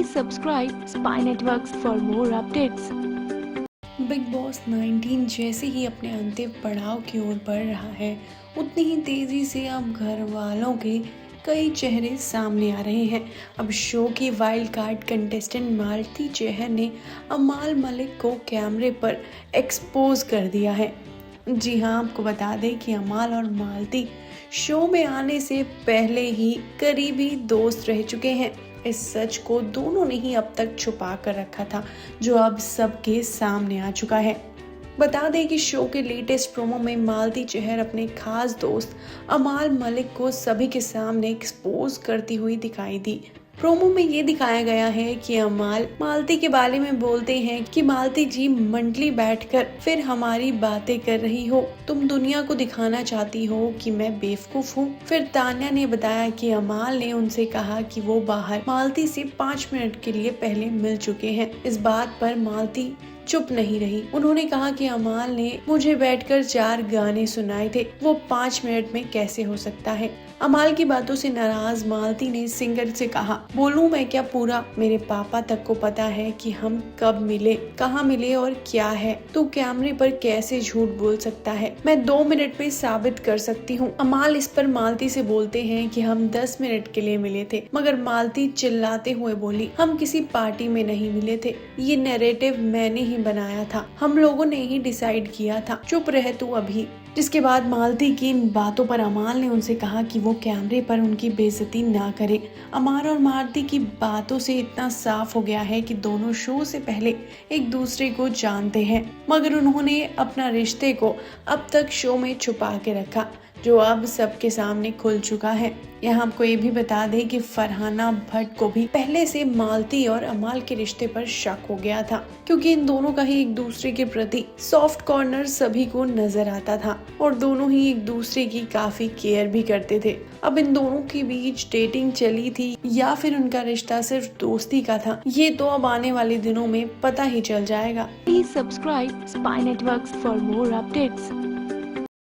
Please subscribe Spy Networks for more updates. Big boss 19 जैसे ही अपने अंतिम पड़ाव की ओर बढ़ रहा है, उतनी ही तेजी से अब घर वालों के कई चेहरे सामने आ रहे हैं। अब शो की वाइल्ड कार्ड कंटेस्टेंट मालती चहर ने अमाल मलिक को कैमरे पर एक्सपोज कर दिया है। जी हाँ, आपको बता दें कि अमाल और मालती शो में आने से पहले ही करीबी दोस्त रह चुके हैं। इस सच को दोनों ने ही अब तक छुपा कर रखा था, जो अब सबके सामने आ चुका है। बता दें कि शो के लेटेस्ट प्रोमो में मालती चहर अपने खास दोस्त अमाल मलिक को सभी के सामने एक्सपोज करती हुई दिखाई दी। प्रोमो में ये दिखाया गया है कि अमाल मालती के बारे में बोलते हैं कि मालती जी मंडली बैठकर फिर हमारी बातें कर रही हो, तुम दुनिया को दिखाना चाहती हो कि मैं बेवकूफ हूँ। फिर तान्या ने बताया कि अमाल ने उनसे कहा कि वो बाहर मालती से 5 मिनट के लिए पहले मिल चुके हैं। इस बात पर मालती चुप नहीं रही। उन्होंने कहा कि अमाल ने मुझे बैठकर 4 गाने सुनाए थे, वो 5 मिनट में कैसे हो सकता है। अमाल की बातों से नाराज मालती ने सिंगर से कहा, बोलूं मैं क्या, पूरा मेरे पापा तक को पता है कि हम कब मिले, कहाँ मिले और क्या है। तू कैमरे पर कैसे झूठ बोल सकता है, मैं 2 मिनट में साबित कर सकती हूँ। अमाल इस पर मालती से बोलते हैं कि हम 10 मिनट के लिए मिले थे, मगर मालती चिल्लाते हुए बोली, हम किसी पार्टी में नहीं मिले थे, ये नैरेटिव मैंने ही बनाया था, हम लोगों ने ही डिसाइड किया था, चुप रह तू अभी। जिसके बाद मालती की इन बातों पर अमाल ने उनसे कहा कि वो कैमरे पर उनकी बेइज्जती ना करे। अमाल और मालती की बातों से इतना साफ हो गया है कि दोनों शो से पहले एक दूसरे को जानते हैं, मगर उन्होंने अपना रिश्ते को अब तक शो में छुपा के रखा, जो अब सबके सामने खुल चुका है। यहाँ आपको ये भी बता दें कि फरहाना भट्ट को भी पहले से मालती और अमाल के रिश्ते पर शक हो गया था, क्योंकि इन दोनों का ही एक दूसरे के प्रति सॉफ्ट कॉर्नर सभी को नजर आता था और दोनों ही एक दूसरे की काफी केयर भी करते थे। अब इन दोनों के बीच डेटिंग चली थी या फिर उनका रिश्ता सिर्फ दोस्ती का था, ये तो अब आने वाले दिनों में पता ही चल जाएगा। Please subscribe Spy Networks for more updates.